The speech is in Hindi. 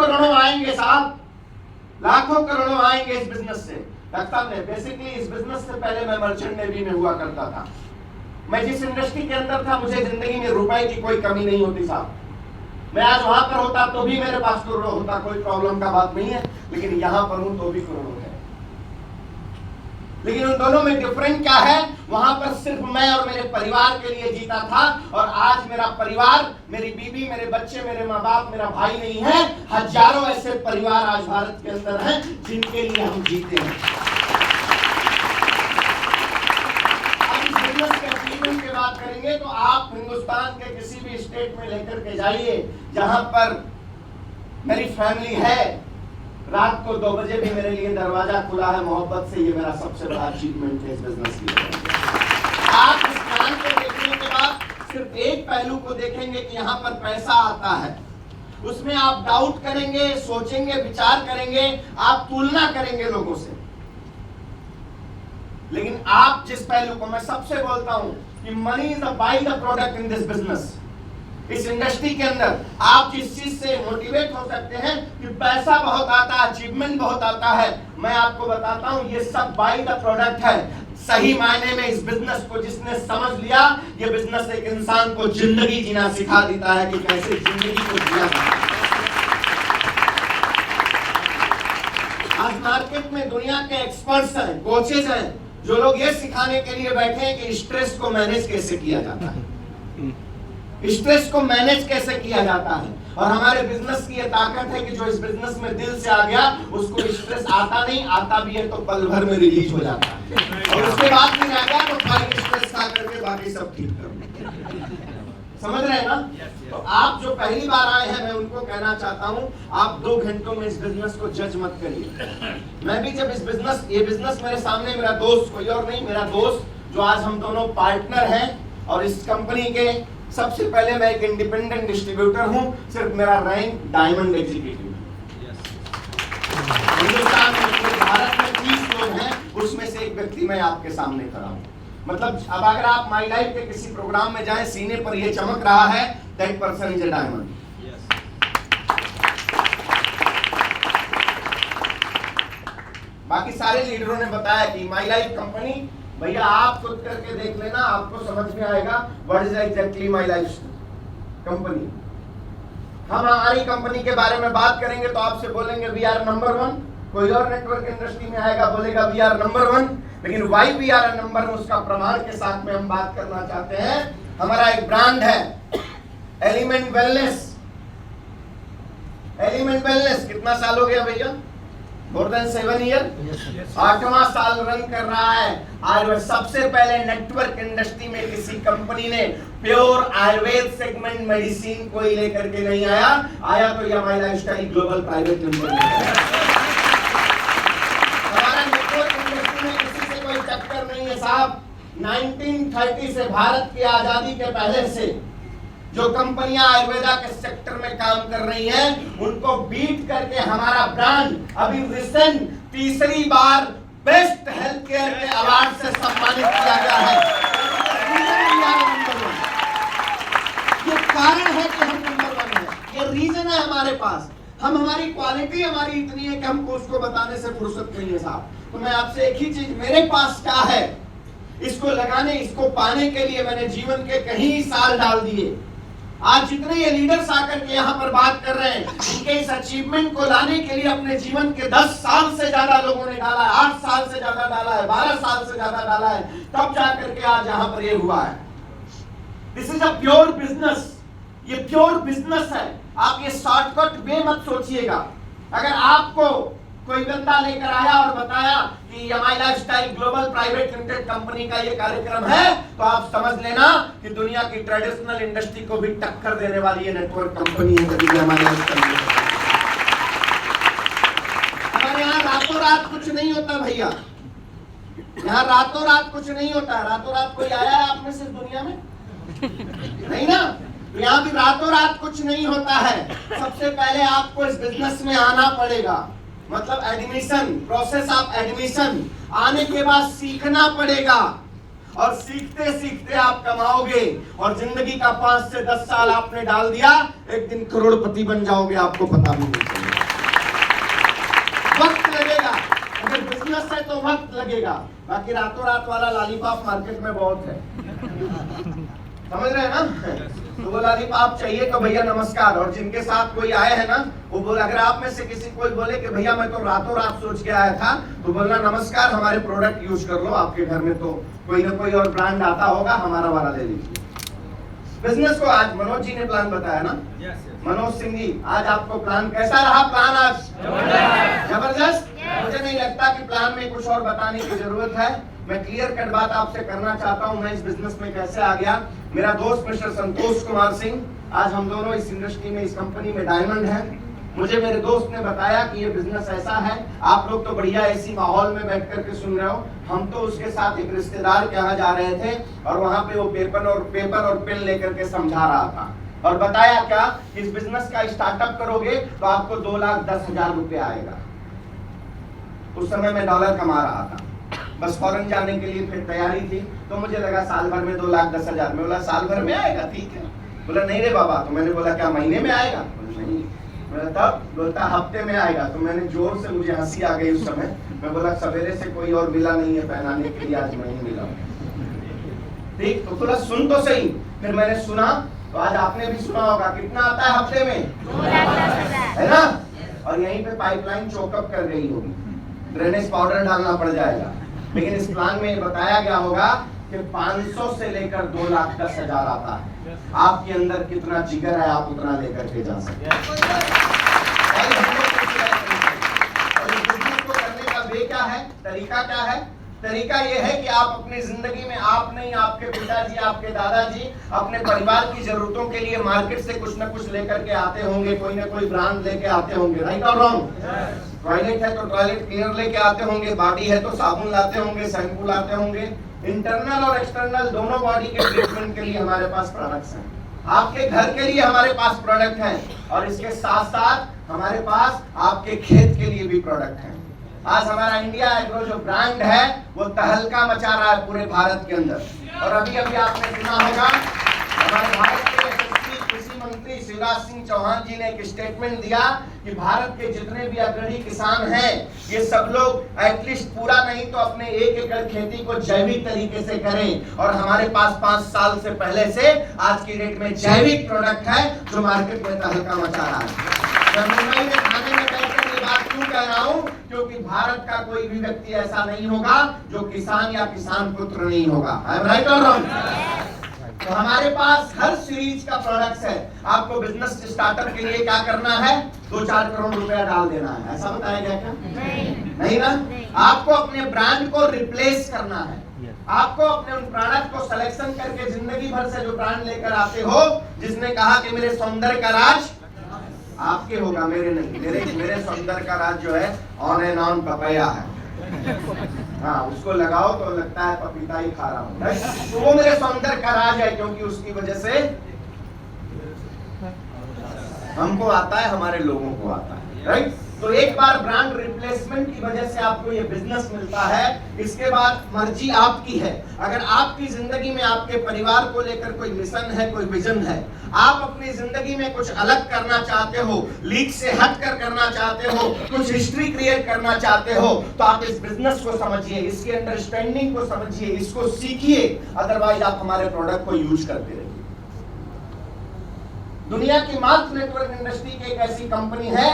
करोड़ों आएंगे साहब, लाखों करोड़ों आएंगे इस बिजनेस से। डॉक्टर साहब ने बेसिकली इस बिजनेस से पहले मैं मर्चेंट नेवी में हुआ करता था। मैं जिस इंडस्ट्री के अंदर था मुझे जिंदगी में रुपए की कोई कमी नहीं होती साहब। मैं आज वहां पर होता तो भी मेरे पास करोड़ों होता, कोई प्रॉब्लम का बात नहीं है, लेकिन यहां पर हूं तो भी करोड़ों है। लेकिन उन दोनों में डिफरेंट क्या है? वहां पर सिर्फ मैं और मेरे परिवार के लिए जीता था, और आज मेरा परिवार, मेरी बीवी, मेरे बच्चे, मेरे माँ बाप, मेरा भाई नहीं है, हजारों ऐसे परिवार आज भारत के अंदर हैं जिनके लिए हम जीते हैं। अब इस बिजनेस के अचीवमेंट की बात करेंगे तो आप हिंदुस्तान के किसी भी स्टेट में लेकर के जाइए जहां पर मेरी फैमिली है, रात को 2 बजे भी मेरे लिए दरवाजा खुला है मोहब्बत से, ये मेरा सबसे बड़ा अचीवमेंट है इस बिजनेस की। आप इस प्लान को देखने के बाद सिर्फ एक पहलू को देखेंगे कि यहाँ पर पैसा आता है, उसमें आप डाउट करेंगे, सोचेंगे, विचार करेंगे, आप तुलना करेंगे लोगों से। लेकिन आप जिस पहलू को, मैं सबसे बोलता हूं कि money is the by the product in this business. इस इंडस्ट्री के अंदर आप जिस चीज से मोटिवेट हो सकते हैं कि पैसा बहुत आता है, अचीवमेंट बहुत आता है, मैं आपको बताता हूं ये सब बाई द प्रोडक्ट है। सही मायने में इस बिजनेस को जिसने समझ लिया, ये बिजनेस एक इंसान को जिंदगी जीना सिखा देता है कि कैसे जिंदगी को जिया जाता है। आज मार्केट में दुनिया के एक्सपर्ट्स हैं, कोचेज हैं, जो लोग ये सिखाने के लिए बैठे हैं कि स्ट्रेस को मैनेज कैसे किया जाता है, स्ट्रेस को मैनेज कैसे किया जाता है। और हमारे बिजनेस की ये ताकत है कि जो इस बिजनेस में दिल से आ गया उसको स्ट्रेस आता नहीं, आता भी है तो पल भर में रिलीज हो जाता है, और उसके बाद भी आ गया तो खाली स्ट्रेस खा करके बाकी सब ठीक कर। समझ रहे हैं ना? तो आप जो पहली बार आए हैं, मैं उनको कहना चाहता हूं, आप 2 घंटों में इस बिजनेस को जज मत करिए। मैं भी जब ये बिजनेस मेरे सामने, मेरा दोस्त, कोई और नहीं, मेरा दोस्त जो आज हम दोनों पार्टनर हैं, और इस कंपनी के सबसे पहले मैं एक इंडिपेंडेंट डिस्ट्रीब्यूटर हूं, सिर्फ मेरा रैंक डायमंड एग्जीक्यूटिव है। हिंदुस्तान में, भारत में 30 लोग हैं, उसमें से एक व्यक्ति मैं आपके सामने खड़ा हूं। मतलब अब अगर आप माई लाइफ के किसी प्रोग्राम में जाएं, सीने पर ये चमक रहा है, that person is a diamond. बाकी सारे लीडरों ने बताया कि माई लाइफ कंपनी, भैया आप खुद करके देख लेना, आपको समझ में आएगा what is exactly my life company. हम हमारी कंपनी के बारे में बात करेंगे तो आपसे बोलेंगे वी आर नंबर 1। कोई और नेटवर्क इंडस्ट्री में आएगा बोलेगा वी आर नंबर 1। लेकिन वाई वी आर नंबर 1, उसका प्रमाण के साथ में हम बात करना चाहते हैं। हमारा एक ब्रांड है एलिमेंट वेलनेस। एलिमेंट वेलनेस कितना साल हो गया भैया? मोर देन 7 ईयर, 8वां साल रन कर रहा है। आज सबसे पहले नेटवर्क इंडस्ट्री में किसी कंपनी ने प्योर आयुर्वेद सेगमेंट मेडिसिन कोई लेकर के नहीं आया तो यह माई लाइफस्टाइल ग्लोबल प्राइवेट लिमिटेड है। हमारा नेटवर्क इंडस्ट्री में किसी से कोई टक्कर नहीं है साहब। 1930 से, भारत की आजादी के पहले से जो कंपनियां आयुर्वेदा के सेक्टर में काम कर रही हैं, उनको बीट करके हमारा ब्रांड अभी रिसेंट 3री बार बेस्ट हेल्थ केयर के अवार्ड से सम्मानित किया गया है। ये कारण है कि हम नंबर 1 है, ये रीजन है हमारे पास। हमारी क्वालिटी हमारी इतनी है कि हमको उसको बताने से फुर्सत नहीं है साहब। तो मैं आपसे एक ही चीज, मेरे पास क्या है, इसको लगाने, इसको पाने के लिए मैंने जीवन के कई साल डाल दिए। आज जितने ये लीडर्स आकर के यहाँ पर बात कर रहे हैं, इनके इस अचीवमेंट को लाने के लिए अपने जीवन के 10 साल से ज्यादा लोगों ने डाला है, 8 साल से ज्यादा डाला है, 12 साल से ज्यादा डाला है, तब जाकर के आज यहाँ पर ये हुआ है। This is a pure business, ये प्योर बिजनेस है। आप ये शॉर्टकट वे मत सोचिएगा। अगर आपको कोई बंदा लेकर आया और बताया कि My Lifestyle Global Private Limited company का ये कार्यक्रम है, तो आप समझ लेना कि दुनिया की ट्रेडिशनल इंडस्ट्री को भी टक्कर देने वाली ये नेटवर्क कंपनी है। हमारे यहाँ रातों रात कुछ नहीं होता भैया, यहाँ रातों रात कुछ नहीं होता। रातों रात कोई आया है आप में से दुनिया में? नहीं ना। यहाँ भी रातों रात कुछ नहीं होता है। सबसे पहले आपको इस बिजनेस में आना पड़ेगा, मतलब एडमिशन, प्रोसेस ऑफ एडमिशन। आने के बाद सीखना पड़ेगा, और सीखते सीखते आप कमाओगे, और जिंदगी का 5 से 10 साल आपने डाल दिया, एक दिन करोड़पति बन जाओगे, आपको पता भी नहीं चलेगा। वक्त लगेगा, अगर बिजनेस है तो वक्त लगेगा, बाकी रातों रात वाला लॉलीपॉप मार्केट में बहुत है, समझ रहे हैं ना। तो वो लॉलीपॉप चाहिए तो भैया नमस्कार। और जिनके साथ कोई आए हैं ना, वो बोले, अगर आप में से किसी कोई बोले कि भैया मैं तो रातों रात सोच के आया था, तो बोलना नमस्कार, हमारे प्रोडक्ट यूज कर लो, आपके घर में तो कोई ना कोई और ब्रांड आता होगा, हमारा वाला ले लीजिए। बिजनेस को आज मनोज जी ने प्लान बताया ना, मनोज सिंह जी, आज आपको प्लान कैसा रहा? प्लान आज जबरदस्त। मुझे नहीं लगता कि प्लान में कुछ और बताने की जरूरत है। मैं क्लियर कट बात आपसे करना चाहता हूं, मैं इस बिजनेस में कैसे आ गया। मेरा दोस्त मिस्टर संतोष कुमार सिंह, आज हम दोनों इस इंडस्ट्री में, इस कंपनी में डायमंड हैं। मुझे मेरे दोस्त ने बताया कि ये बिजनेस ऐसा है, आप लोग तो बढ़िया ऐसी माहौल में बैठ करके सुन रहे हो, हम तो उसके साथ एक रिश्तेदार के यहाँ जा रहे थे और वहां पे वो पेपर और पेन लेकर के समझा रहा था और बताया क्या, इस बिजनेस का स्टार्टअप करोगे तो आपको 2,10,000 रुपए आएगा। उस समय मैं डॉलर कमा रहा था, बस फॉरेन जाने के लिए फिर तैयारी थी, तो मुझे लगा साल भर में 2,10,000। में बोला साल भर में आएगा, ठीक है। बोला नहीं रे बाबा, तो मैंने बोला क्या महीने में आएगा? नहीं। तब बोलता हफ्ते में आएगा। तो मैंने जोर से, मुझे हंसी आ गई उस समय, मैं बोला सवेरे से कोई और मिला नहीं है पहनाने के लिए, आज मैं ही मिला। ठीक, तो थोड़ा सुन तो सही। फिर मैंने सुना, तो आज आपने भी सुना होगा, कितना आता है हफ्ते में? 2,10,000, है ना। और यहीं पे पाइपलाइन चोकअप कर गई होगी, ड्रेनेज पाउडर डालना पड़ जाएगा। लेकिन इस प्लान में बताया गया होगा कि 500 से लेकर 2,10,000 आता है। आपके अंदर कितना जिगर है, आप उतना लेकर के जा सकते हैं। और इस बिजनेस को करने का वे क्या है, तरीका क्या है? तरीका ये है कि आप अपनी जिंदगी में, आप नहीं, आपके पिताजी, आपके दादाजी अपने परिवार की जरूरतों के लिए मार्केट से कुछ न कुछ लेकर के आते होंगे, कोई ना कोई ब्रांड लेके आते होंगे, राइट और रॉन्ग? टॉयलेट है तो टॉयलेट क्लीनर लेके आते होंगे, बॉडी है तो साबुन लाते होंगे, शैम्पू लाते होंगे। इंटरनल और एक्सटर्नल दोनों बॉडी के ट्रीटमेंट के लिए हमारे पास प्रोडक्ट्स हैं। आपके घर के लिए हमारे पास प्रोडक्ट हैं और इसके साथ साथ हमारे पास आपके खेत के लिए भी प्रोडक्ट हैं। आज हमारा इंडिया एग्रो जो ब्रांड है वो तहलका मचा रहा है पूरे भारत के अंदर। और अभी अभी आपने सुना होगा, हमारे भारत के यशस्वी कृषि मंत्री शिवराज सिंह चौहान जी ने एक स्टेटमेंट दिया कि भारत के जितने भी अग्रणी किसान हैं, ये सब लोग एटलीस्ट पूरा नहीं तो अपने 1 एकड़ खेती को जैविक तरीके से करें। और हमारे पास 5 साल से पहले से आज की डेट में जैविक प्रोडक्ट है जो मार्केट में तहलका मचा रहा है। मैं मुंबई में खाने में बैठकर ये बात क्यों कह रहा हूँ? क्योंकि भारत का कोई भी व्यक्ति ऐसा नहीं होगा जो किसान या किसान पुत्र नहीं होगा। आई एम राइट और रॉन्ग? तो हमारे पास हर सीरीज का प्रोडक्ट्स है। आपको बिजनेस स्टार्टअप के लिए क्या करना है? 2-4 करोड़ रुपया डाल देना है, ऐसा बताया गया क्या? नहीं ना। आपको अपने ब्रांड को रिप्लेस करना है, आपको अपने उन प्रोडक्ट को सिलेक्शन करके जिंदगी भर से जो ब्रांड लेकर आते हो, जिसने कहा कि मेरे सौंदर्य का राज आपके होगा, मेरे नहीं। मेरे सौंदर्य का राज जो है ऑन एंड ऑन पपैया है। हाँ, उसको लगाओ तो लगता है पपीता ही खा रहा हूँ। तो वो मेरे सौंदर्य का राज है, क्योंकि उसकी वजह से हमको आता है, हमारे लोगों को आता है, राइट। तो एक बार ब्रांड रिप्लेसमेंट की वजह से आपको ये बिजनेस मिलता है। इसके बाद मर्जी आपकी है। अगर आपकी जिंदगी में आपके परिवार को लेकर कोई मिशन है, कोई विजन है, आप अपनी जिंदगी में कुछ अलग करना चाहते हो, लीग से हटकर करना चाहते हो, कुछ हिस्ट्री क्रिएट करना चाहते हो, तो आप इस बिजनेस को समझिए, इसकी अंडरस्टैंडिंग को समझिए, इसको सीखिए। अदरवाइज आप हमारे प्रोडक्ट को यूज करते रहिए। दुनिया की मात्र नेटवर्क इंडस्ट्री की एक ऐसी कंपनी है